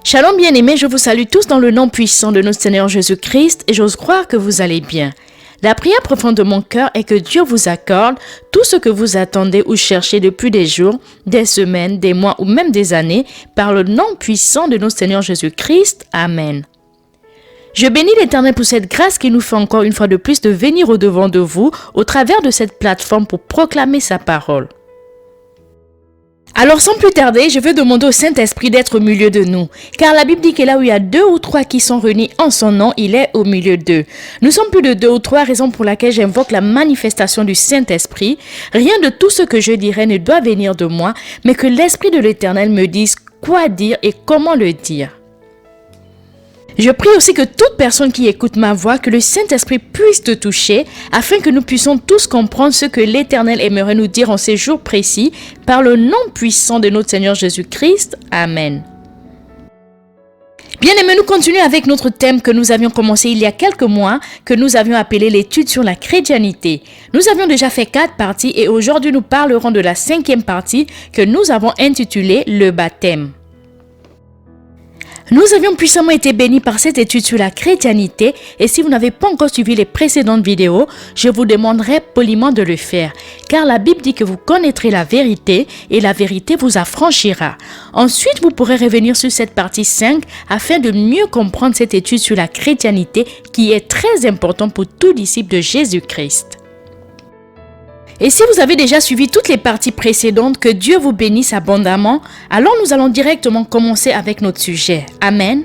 Shalom bien-aimés, je vous salue tous dans le nom puissant de notre Seigneur Jésus-Christ et j'ose croire que vous allez bien. La prière profonde de mon cœur est que Dieu vous accorde tout ce que vous attendez ou cherchez depuis des jours, des semaines, des mois ou même des années par le nom puissant de notre Seigneur Jésus-Christ. Amen. Je bénis l'Éternel pour cette grâce qui nous fait encore une fois de plus de venir au-devant de vous au travers de cette plateforme pour proclamer sa parole. Alors sans plus tarder, je veux demander au Saint-Esprit d'être au milieu de nous, car la Bible dit que là où il y a 2 ou 3 qui sont réunis en son nom, il est au milieu d'eux. Nous sommes plus de 2 ou 3, raison pour laquelle j'invoque la manifestation du Saint-Esprit. Rien de tout ce que je dirai ne doit venir de moi, mais que l'Esprit de l'Éternel me dise quoi dire et comment le dire. Je prie aussi que toute personne qui écoute ma voix, que le Saint-Esprit puisse te toucher, afin que nous puissions tous comprendre ce que l'Éternel aimerait nous dire en ces jours précis, par le nom puissant de notre Seigneur Jésus-Christ. Amen. Bien aimés, nous continuons avec notre thème que nous avions commencé il y a quelques mois, que nous avions appelé l'étude sur la chrétienté. Nous avions déjà fait 4 parties et aujourd'hui nous parlerons de la 5e partie que nous avons intitulée le baptême. Nous avions puissamment été bénis par cette étude sur la chrétienté et si vous n'avez pas encore suivi les précédentes vidéos, je vous demanderai poliment de le faire, car la Bible dit que vous connaîtrez la vérité et la vérité vous affranchira. Ensuite, vous pourrez revenir sur cette partie 5 afin de mieux comprendre cette étude sur la chrétienté qui est très importante pour tout disciple de Jésus-Christ. Et si vous avez déjà suivi toutes les parties précédentes, que Dieu vous bénisse abondamment, alors nous allons directement commencer avec notre sujet. Amen.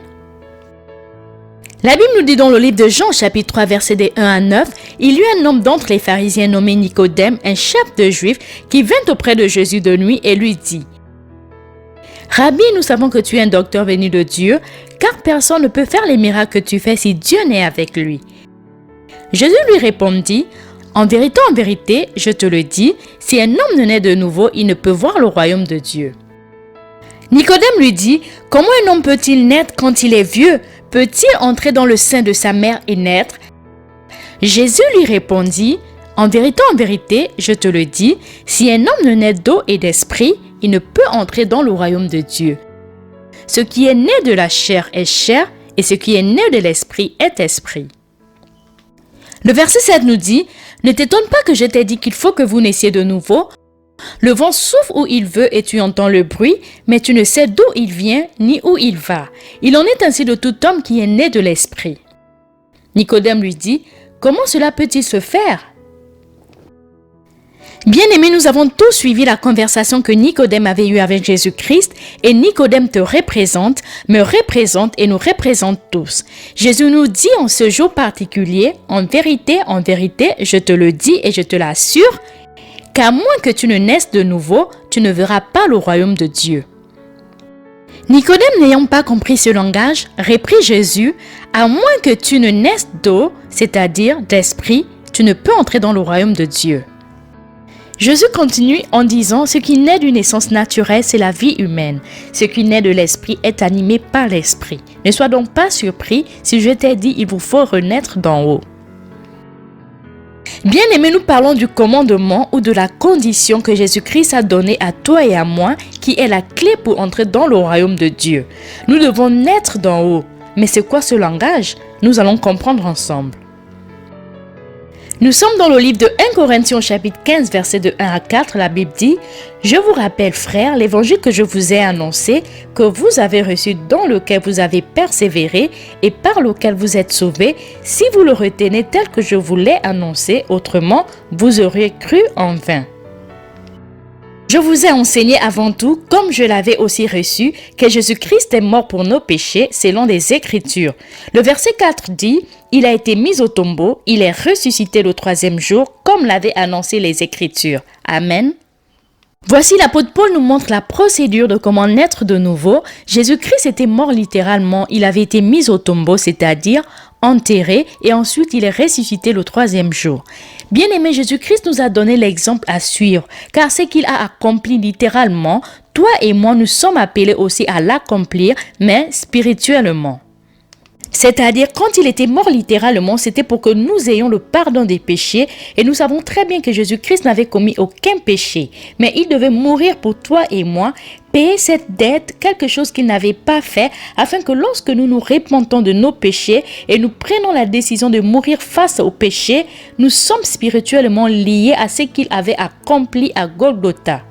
La Bible nous dit dans le livre de Jean, chapitre 3, versets des 1 à 9, il y eut un homme d'entre les pharisiens nommé Nicodème, un chef de Juifs, qui vint auprès de Jésus de nuit et lui dit : Rabbi, nous savons que tu es un docteur venu de Dieu, car personne ne peut faire les miracles que tu fais si Dieu n'est avec lui. Jésus lui répondit : en vérité, je te le dis, si un homme ne naît de nouveau, il ne peut voir le royaume de Dieu. Nicodème lui dit : comment un homme peut-il naître quand il est vieux? Peut-il entrer dans le sein de sa mère et naître? Jésus lui répondit : en vérité, je te le dis, si un homme ne naît d'eau et d'esprit, il ne peut entrer dans le royaume de Dieu. Ce qui est né de la chair est chair, et ce qui est né de l'esprit est esprit. Le verset 7 nous dit : ne t'étonne pas que je t'ai dit qu'il faut que vous naissiez de nouveau. Le vent souffle où il veut et tu entends le bruit, mais tu ne sais d'où il vient ni où il va. Il en est ainsi de tout homme qui est né de l'esprit. Nicodème lui dit : comment cela peut-il se faire? Bien-aimés, nous avons tous suivi la conversation que Nicodème avait eue avec Jésus-Christ et Nicodème te représente, me représente et nous représente tous. Jésus nous dit en ce jour particulier, en vérité, je te le dis et je te l'assure, qu'à moins que tu ne naisses de nouveau, tu ne verras pas le royaume de Dieu. Nicodème n'ayant pas compris ce langage, reprit Jésus : à moins que tu ne naisses d'eau, c'est-à-dire d'esprit, tu ne peux entrer dans le royaume de Dieu. Jésus continue en disant : ce qui naît d'une naissance naturelle, c'est la vie humaine. Ce qui naît de l'esprit est animé par l'esprit. Ne sois donc pas surpris si je t'ai dit : il vous faut renaître d'en haut. Bien aimé, nous parlons du commandement ou de la condition que Jésus-Christ a donnée à toi et à moi, qui est la clé pour entrer dans le royaume de Dieu. Nous devons naître d'en haut. Mais c'est quoi ce langage? Nous allons comprendre ensemble. Nous sommes dans le livre de 1 Corinthiens chapitre 15 versets de 1 à 4, la Bible dit : je vous rappelle frères, l'évangile que je vous ai annoncé, que vous avez reçu, dans lequel vous avez persévéré et par lequel vous êtes sauvés, si vous le retenez tel que je vous l'ai annoncé, autrement vous auriez cru en vain. Je vous ai enseigné avant tout, comme je l'avais aussi reçu, que Jésus-Christ est mort pour nos péchés selon les Écritures. Le verset 4 dit : il a été mis au tombeau, il est ressuscité le 3e jour, comme l'avaient annoncé les Écritures. Amen. Voici l'apôtre Paul nous montre la procédure de comment naître de nouveau. Jésus-Christ était mort littéralement, il avait été mis au tombeau, c'est-à-dire enterré, et ensuite il est ressuscité le 3e jour. Bien-aimé, Jésus-Christ nous a donné l'exemple à suivre, car ce qu'il a accompli littéralement, toi et moi nous sommes appelés aussi à l'accomplir, mais spirituellement. C'est-à-dire, quand il était mort littéralement, c'était pour que nous ayons le pardon des péchés. Et nous savons très bien que Jésus-Christ n'avait commis aucun péché. Mais il devait mourir pour toi et moi, payer cette dette, quelque chose qu'il n'avait pas fait, afin que lorsque nous nous repentons de nos péchés et nous prenons la décision de mourir face au péché, nous sommes spirituellement liés à ce qu'il avait accompli à Golgotha.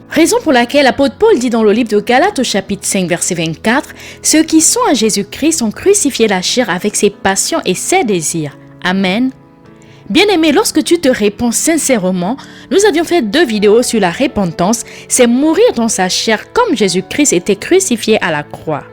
Raison pour laquelle l'apôtre Paul dit dans le livre de Galates au chapitre 5 verset 24, « Ceux qui sont à Jésus-Christ ont crucifié la chair avec ses passions et ses désirs. » Amen. Bien-aimé, lorsque tu te répands sincèrement, nous avions fait 2 vidéos sur la repentance, c'est mourir dans sa chair comme Jésus-Christ était crucifié à la croix.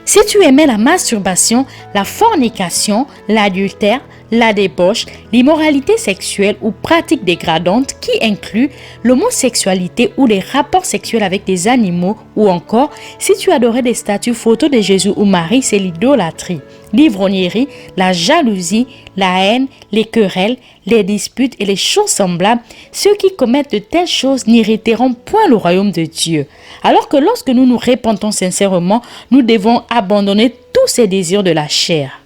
Si tu aimais la masturbation, la fornication, l'adultère, la débauche, l'immoralité sexuelle ou pratique dégradante qui inclut l'homosexualité ou les rapports sexuels avec des animaux ou encore si tu adorais des statues photos de Jésus ou Marie, c'est l'idolâtrie, l'ivrognerie, la jalousie, la haine, les querelles, les disputes et les choses semblables, ceux qui commettent de telles choses n'hériteront point le royaume de Dieu. Alors que lorsque nous nous repentons sincèrement, nous devons abandonner tous ces désirs de la chair.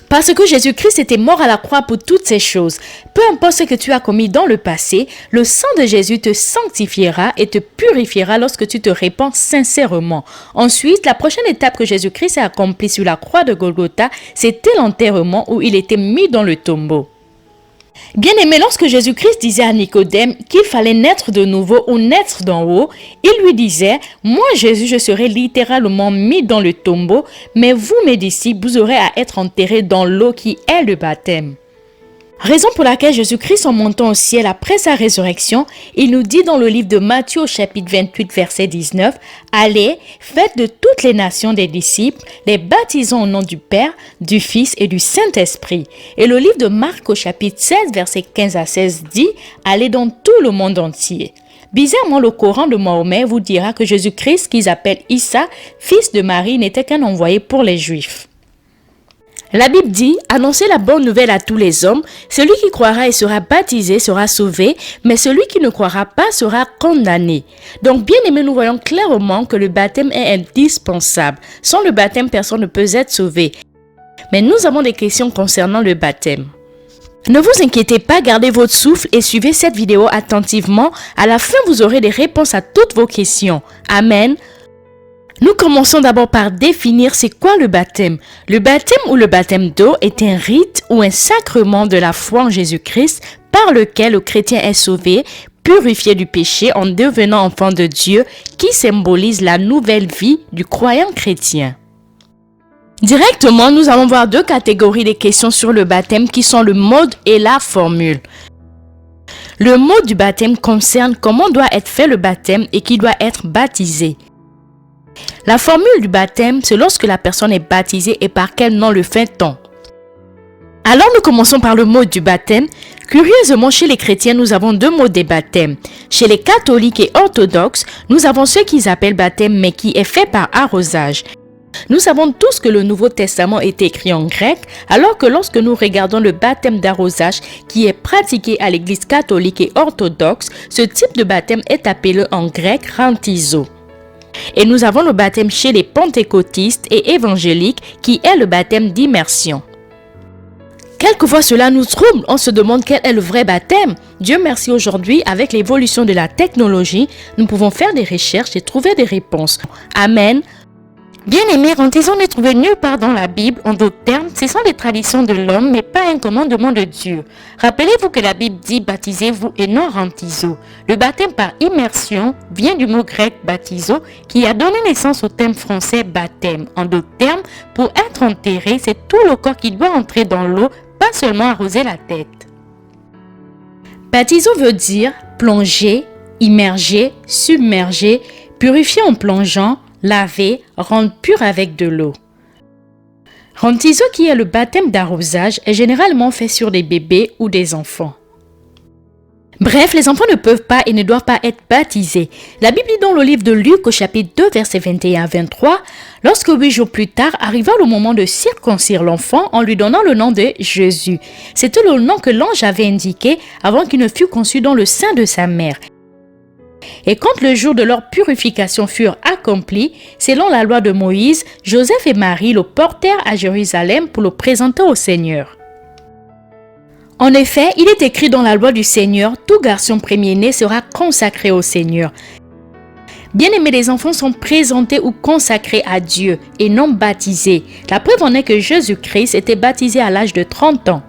Parce que Jésus-Christ était mort à la croix pour toutes ces choses. Peu importe ce que tu as commis dans le passé, le sang de Jésus te sanctifiera et te purifiera lorsque tu te répands sincèrement. Ensuite, la prochaine étape que Jésus-Christ a accomplie sur la croix de Golgotha, c'était l'enterrement où il était mis dans le tombeau. Bien-aimé, lorsque Jésus-Christ disait à Nicodème qu'il fallait naître de nouveau ou naître d'en haut, il lui disait « Moi, Jésus, je serai littéralement mis dans le tombeau, mais vous, mes disciples, vous aurez à être enterrés dans l'eau qui est le baptême. » Raison pour laquelle Jésus-Christ, en montant au ciel après sa résurrection, il nous dit dans le livre de Matthieu au chapitre 28 verset 19, « Allez, faites de toutes les nations des disciples, les baptisons au nom du Père, du Fils et du Saint-Esprit. » Et le livre de Marc au chapitre 16 verset 15 à 16 dit, « Allez dans tout le monde entier. » Bizarrement, le Coran de Mahomet vous dira que Jésus-Christ, qu'ils appellent Issa, fils de Marie, n'était qu'un envoyé pour les Juifs. La Bible dit, annoncez la bonne nouvelle à tous les hommes, celui qui croira et sera baptisé sera sauvé, mais celui qui ne croira pas sera condamné. Donc bien aimé, nous voyons clairement que le baptême est indispensable. Sans le baptême, personne ne peut être sauvé. Mais nous avons des questions concernant le baptême. Ne vous inquiétez pas, gardez votre souffle et suivez cette vidéo attentivement. À la fin, vous aurez des réponses à toutes vos questions. Amen. Nous commençons d'abord par définir c'est quoi le baptême. Le baptême ou le baptême d'eau est un rite ou un sacrement de la foi en Jésus-Christ par lequel le chrétien est sauvé, purifié du péché en devenant enfant de Dieu qui symbolise la nouvelle vie du croyant chrétien. Directement, nous allons voir 2 catégories de questions sur le baptême qui sont le mode et la formule. Le mode du baptême concerne comment doit être fait le baptême et qui doit être baptisé. La formule du baptême, c'est lorsque la personne est baptisée et par quel nom le fait-on. Alors nous commençons par le mode du baptême. Curieusement, chez les chrétiens, nous avons 2 modes de baptême. Chez les catholiques et orthodoxes, nous avons ce qu'ils appellent baptême mais qui est fait par arrosage. Nous savons tous que le Nouveau Testament est écrit en grec, alors que lorsque nous regardons le baptême d'arrosage qui est pratiqué à l'église catholique et orthodoxe, ce type de baptême est appelé en grec rantizo. Et nous avons le baptême chez les pentecôtistes et évangéliques qui est le baptême d'immersion. Quelquefois cela nous trouble, on se demande quel est le vrai baptême. Dieu merci aujourd'hui, avec l'évolution de la technologie, nous pouvons faire des recherches et trouver des réponses. Amen. Bien-aimés, rantizo n'est trouvé nulle part dans la Bible. En d'autres termes, ce sont des traditions de l'homme, mais pas un commandement de Dieu. Rappelez-vous que la Bible dit « baptisez-vous » et non « rantizo ». Le baptême par immersion vient du mot grec « baptizo » qui a donné naissance au terme français « baptême ». En d'autres termes, pour être enterré, c'est tout le corps qui doit entrer dans l'eau, pas seulement arroser la tête. Baptizo veut dire plonger, immerger, submerger, purifier en plongeant, laver, rendre pur avec de l'eau. Rantizo, qui est le baptême d'arrosage, est généralement fait sur des bébés ou des enfants. Bref, les enfants ne peuvent pas et ne doivent pas être baptisés. La Bible dit dans le livre de Luc au chapitre 2, versets 21 à 23, « Lorsque 8 jours plus tard arriva le moment de circoncire l'enfant en lui donnant le nom de Jésus. C'était le nom que l'ange avait indiqué avant qu'il ne fût conçu dans le sein de sa mère. Et quand le jour de leur purification fut accompli, selon la loi de Moïse, Joseph et Marie le portèrent à Jérusalem pour le présenter au Seigneur. En effet, il est écrit dans la loi du Seigneur, tout garçon premier-né sera consacré au Seigneur. Bien-aimés, les enfants sont présentés ou consacrés à Dieu et non baptisés. La preuve en est que Jésus-Christ était baptisé à l'âge de 30 ans.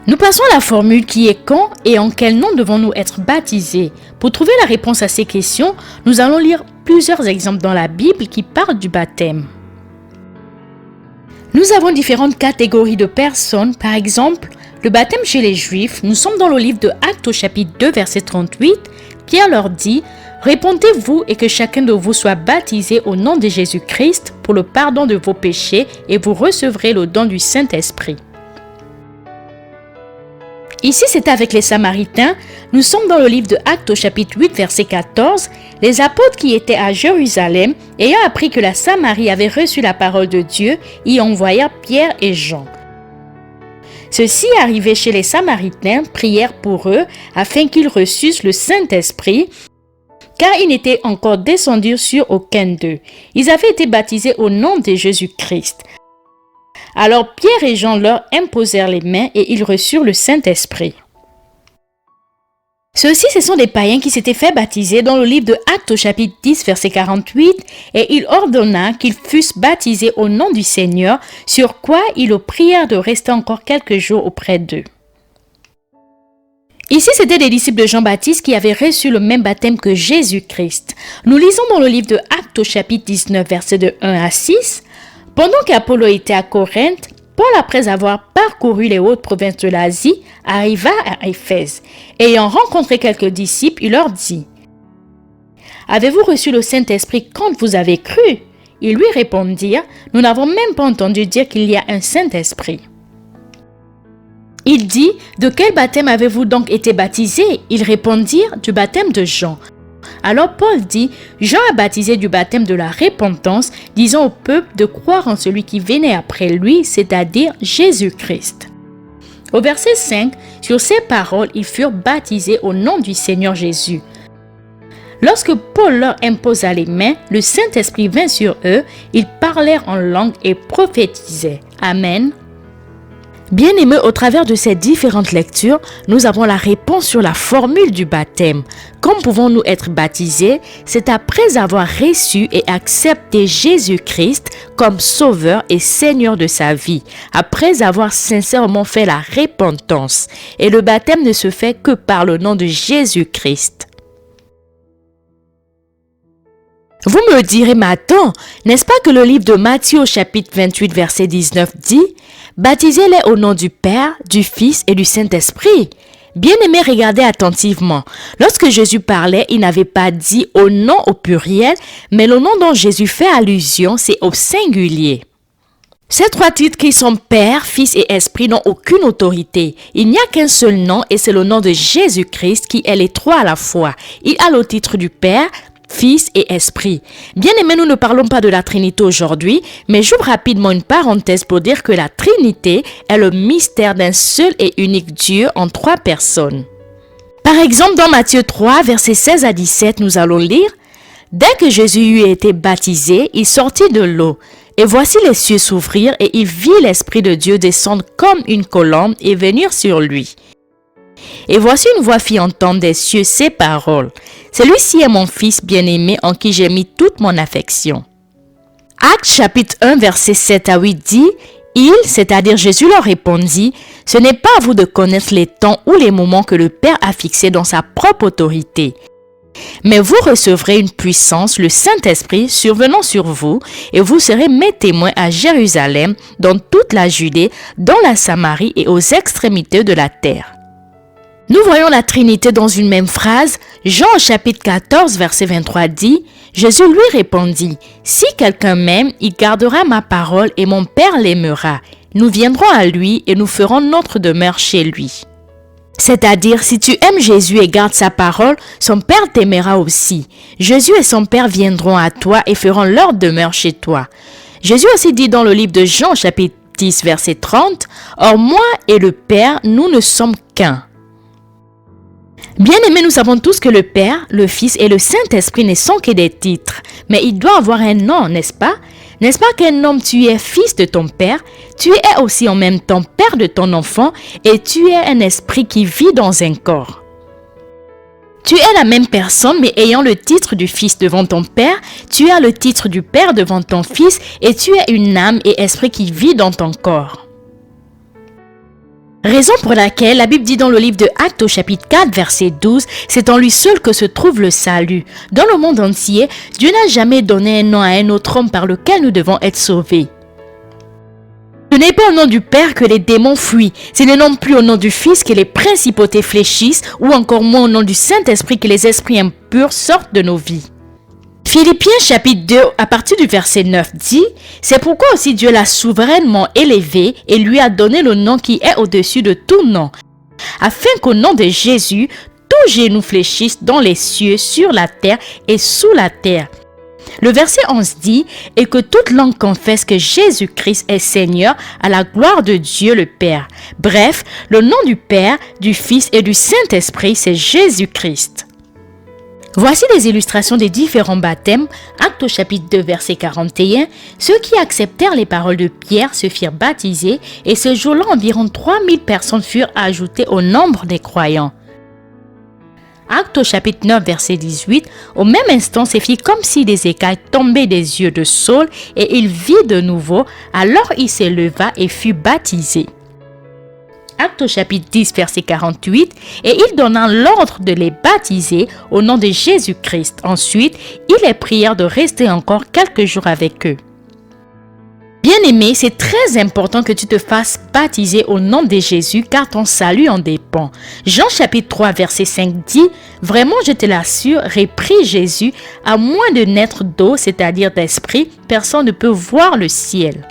Nous passons à la formule qui est quand et en quel nom devons-nous être baptisés. Pour trouver la réponse à ces questions, nous allons lire plusieurs exemples dans la Bible qui parlent du baptême. Nous avons différentes catégories de personnes. Par exemple, le baptême chez les Juifs, nous sommes dans le livre de Actes au chapitre 2, verset 38. Pierre leur dit « Répentez-vous et que chacun de vous soit baptisé au nom de Jésus-Christ pour le pardon de vos péchés et vous recevrez le don du Saint-Esprit. » Ici, c'est avec les Samaritains. Nous sommes dans le livre de Actes au chapitre 8, verset 14. Les apôtres qui étaient à Jérusalem, ayant appris que la Samarie avait reçu la parole de Dieu, y envoyèrent Pierre et Jean. Ceux-ci, arrivés chez les Samaritains, prièrent pour eux afin qu'ils reçussent le Saint-Esprit, car il n'était encore descendu sur aucun d'eux. Ils avaient été baptisés au nom de Jésus-Christ. Alors Pierre et Jean leur imposèrent les mains et ils reçurent le Saint-Esprit. Ceux-ci, ce sont des païens qui s'étaient fait baptiser dans le livre de Actes au chapitre 10, verset 48, et il ordonna qu'ils fussent baptisés au nom du Seigneur, sur quoi ils le prièrent de rester encore quelques jours auprès d'eux. Ici, c'étaient des disciples de Jean-Baptiste qui avaient reçu le même baptême que Jésus-Christ. Nous lisons dans le livre de Actes au chapitre 19, versets de 1 à 6, « Pendant qu'Apollo était à Corinthe, Paul, après avoir parcouru les hautes provinces de l'Asie, arriva à Éphèse. Ayant rencontré quelques disciples, il leur dit, « Avez-vous reçu le Saint-Esprit quand vous avez cru ?» Ils lui répondirent, « Nous n'avons même pas entendu dire qu'il y a un Saint-Esprit. » Il dit, « De quel baptême avez-vous donc été baptisés ?» Ils répondirent, « Du baptême de Jean. » Alors Paul dit, Jean a baptisé du baptême de la repentance, disant au peuple de croire en celui qui venait après lui, c'est-à-dire Jésus-Christ. Au verset 5, sur ces paroles, ils furent baptisés au nom du Seigneur Jésus. Lorsque Paul leur imposa les mains, le Saint-Esprit vint sur eux, ils parlèrent en langue et prophétisaient. Amen. Bien-aimés, au travers de ces différentes lectures, nous avons la réponse sur la formule du baptême. Comment pouvons-nous être baptisés? C'est après avoir reçu et accepté Jésus-Christ comme Sauveur et Seigneur de sa vie, après avoir sincèrement fait la repentance. Et le baptême ne se fait que par le nom de Jésus-Christ. Vous me direz, mais attends, n'est-ce pas que le livre de Matthieu au chapitre 28, verset 19 dit « Baptisez-les au nom du Père, du Fils et du Saint-Esprit ». Bien-aimés, regardez attentivement. Lorsque Jésus parlait, il n'avait pas dit au nom au pluriel, mais le nom dont Jésus fait allusion, c'est au singulier. Ces trois titres qui sont Père, Fils et Esprit n'ont aucune autorité. Il n'y a qu'un seul nom et c'est le nom de Jésus-Christ qui est les trois à la fois. Il a le titre du Père, Fils et Esprit. Bien aimé, nous ne parlons pas de la Trinité aujourd'hui, mais j'ouvre rapidement une parenthèse pour dire que la Trinité est le mystère d'un seul et unique Dieu en trois personnes. Par exemple, dans Matthieu 3, versets 16 à 17, nous allons lire « Dès que Jésus eut été baptisé, il sortit de l'eau. Et voici les cieux s'ouvrir et il vit l'Esprit de Dieu descendre comme une colombe et venir sur lui. Et voici une voix fit entendre des cieux ces paroles. Celui-ci est mon Fils bien-aimé en qui j'ai mis toute mon affection. » Actes chapitre 1 verset 7 à 8 dit « Il, c'est-à-dire Jésus leur répondit, « Ce n'est pas à vous de connaître les temps ou les moments que le Père a fixés dans sa propre autorité. Mais vous recevrez une puissance, le Saint-Esprit, survenant sur vous, et vous serez mes témoins à Jérusalem, dans toute la Judée, dans la Samarie et aux extrémités de la terre. » Nous voyons la Trinité dans une même phrase. Jean au chapitre 14, verset 23 dit « Jésus lui répondit, « Si quelqu'un m'aime, il gardera ma parole et mon Père l'aimera. Nous viendrons à lui et nous ferons notre demeure chez lui. » C'est-à-dire, si tu aimes Jésus et gardes sa parole, son Père t'aimera aussi. Jésus et son Père viendront à toi et feront leur demeure chez toi. Jésus aussi dit dans le livre de Jean, chapitre 10, verset 30, « Or moi et le Père, nous ne sommes qu'un. » Bien-aimés, nous savons tous que le Père, le Fils et le Saint-Esprit ne sont que des titres, mais il doit avoir un nom, n'est-ce pas? N'est-ce pas qu'un homme, tu es fils de ton Père, tu es aussi en même temps Père de ton enfant et tu es un esprit qui vit dans un corps. Tu es la même personne, mais ayant le titre du Fils devant ton Père, tu as le titre du Père devant ton Fils et tu es une âme et esprit qui vit dans ton corps. Raison pour laquelle la Bible dit dans le livre de Actes au chapitre 4 verset 12, c'est en lui seul que se trouve le salut. Dans le monde entier, Dieu n'a jamais donné un nom à un autre homme par lequel nous devons être sauvés. Ce n'est pas au nom du Père que les démons fuient, ce n'est non plus au nom du Fils que les principautés fléchissent ou encore moins au nom du Saint-Esprit que les esprits impurs sortent de nos vies. Philippiens chapitre 2 à partir du verset 9 dit « C'est pourquoi aussi Dieu l'a souverainement élevé et lui a donné le nom qui est au-dessus de tout nom, afin qu'au nom de Jésus, tout genou fléchisse dans les cieux, sur la terre et sous la terre. » Le verset 11 dit « Et que toute langue confesse que Jésus-Christ est Seigneur à la gloire de Dieu le Père. » Bref, le nom du Père, du Fils et du Saint-Esprit, c'est Jésus-Christ. Voici des illustrations des différents baptêmes. Actes au chapitre 2 verset 41. Ceux qui acceptèrent les paroles de Pierre se firent baptiser et ce jour-là environ 3000 personnes furent ajoutées au nombre des croyants. Actes au chapitre 9 verset 18. Au même instant, c'est fit comme si des écailles tombaient des yeux de Saul et il vit de nouveau. Alors il se leva et fut baptisé. Actes au chapitre 10, verset 48, et il donna l'ordre de les baptiser au nom de Jésus-Christ. Ensuite, ils les prièrent de rester encore quelques jours avec eux. Bien-aimé, c'est très important que tu te fasses baptiser au nom de Jésus car ton salut en dépend. Jean chapitre 3, verset 5 dit « Vraiment, je te l'assure, reprit Jésus, à moins de naître d'eau, c'est-à-dire d'esprit, personne ne peut voir le ciel. »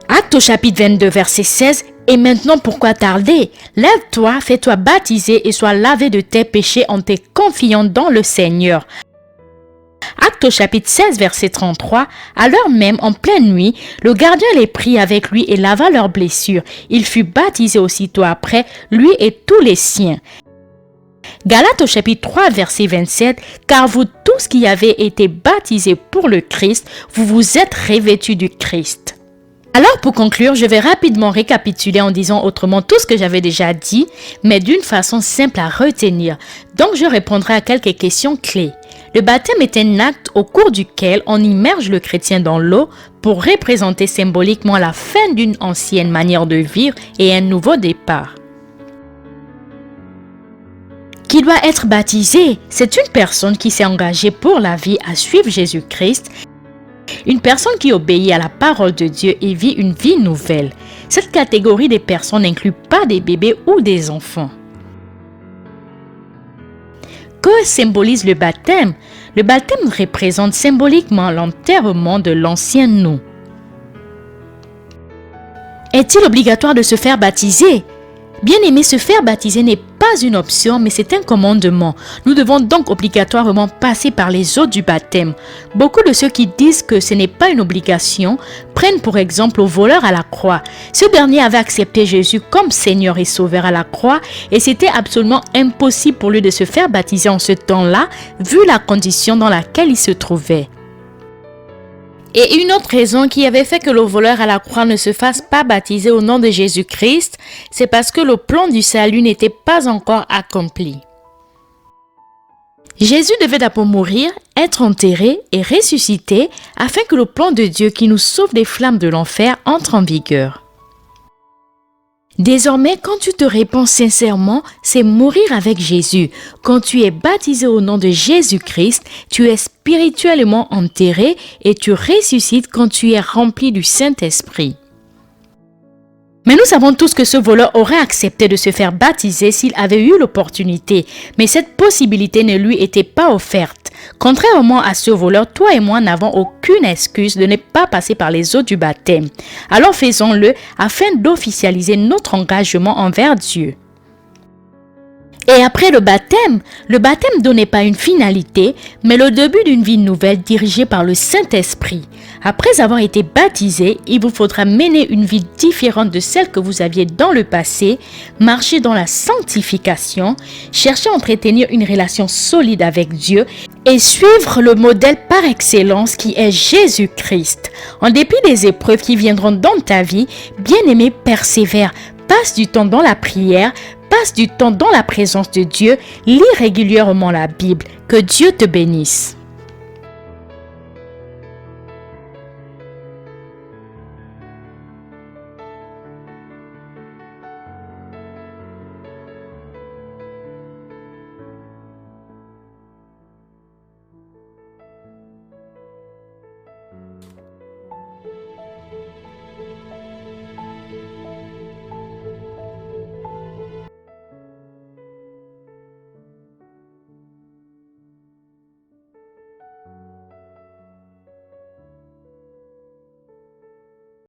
Actes au chapitre 22, verset 16. Et maintenant, pourquoi tarder? Lève-toi, fais-toi baptiser et sois lavé de tes péchés en te confiant dans le Seigneur. Actes au chapitre 16, verset 33. À l'heure même, en pleine nuit, le gardien les prit avec lui et lava leurs blessures. Il fut baptisé aussitôt après, lui et tous les siens. Galates au chapitre 3, verset 27. Car vous tous qui avez été baptisés pour le Christ, vous vous êtes revêtus du Christ. Alors pour conclure, je vais rapidement récapituler en disant autrement tout ce que j'avais déjà dit, mais d'une façon simple à retenir. Donc je répondrai à quelques questions clés. Le baptême est un acte au cours duquel on immerge le chrétien dans l'eau pour représenter symboliquement la fin d'une ancienne manière de vivre et un nouveau départ. Qui doit être baptisé? C'est une personne qui s'est engagée pour la vie à suivre Jésus-Christ. Une personne qui obéit à la parole de Dieu et vit une vie nouvelle. Cette catégorie de personnes n'inclut pas des bébés ou des enfants. Que symbolise le baptême? Le baptême représente symboliquement l'enterrement de l'ancien nous. Est-il obligatoire de se faire baptiser? Bien-aimé, se faire baptiser n'est pas une option, mais c'est un commandement. Nous devons donc obligatoirement passer par les eaux du baptême. Beaucoup de ceux qui disent que ce n'est pas une obligation prennent pour exemple le voleur à la croix. Ce dernier avait accepté Jésus comme Seigneur et Sauveur à la croix et c'était absolument impossible pour lui de se faire baptiser en ce temps-là, vu la condition dans laquelle il se trouvait. Et une autre raison qui avait fait que le voleur à la croix ne se fasse pas baptiser au nom de Jésus-Christ, c'est parce que le plan du salut n'était pas encore accompli. Jésus devait d'abord mourir, être enterré et ressuscité afin que le plan de Dieu qui nous sauve des flammes de l'enfer entre en vigueur. Désormais, quand tu te répands sincèrement, c'est mourir avec Jésus. Quand tu es baptisé au nom de Jésus-Christ, tu es spirituellement enterré et tu ressuscites quand tu es rempli du Saint-Esprit. Mais nous savons tous que ce voleur aurait accepté de se faire baptiser s'il avait eu l'opportunité, mais cette possibilité ne lui était pas offerte. Contrairement à ce voleur, toi et moi n'avons aucune excuse de ne pas passer par les eaux du baptême. Alors faisons-le afin d'officialiser notre engagement envers Dieu. Et après le baptême donnait pas une finalité, mais le début d'une vie nouvelle dirigée par le Saint-Esprit. Après avoir été baptisé, il vous faudra mener une vie différente de celle que vous aviez dans le passé, marcher dans la sanctification, chercher à entretenir une relation solide avec Dieu et suivre le modèle par excellence qui est Jésus-Christ. En dépit des épreuves qui viendront dans ta vie, bien-aimé, persévère, passe du temps dans la prière, passe du temps dans la présence de Dieu, lis régulièrement la Bible. Que Dieu te bénisse.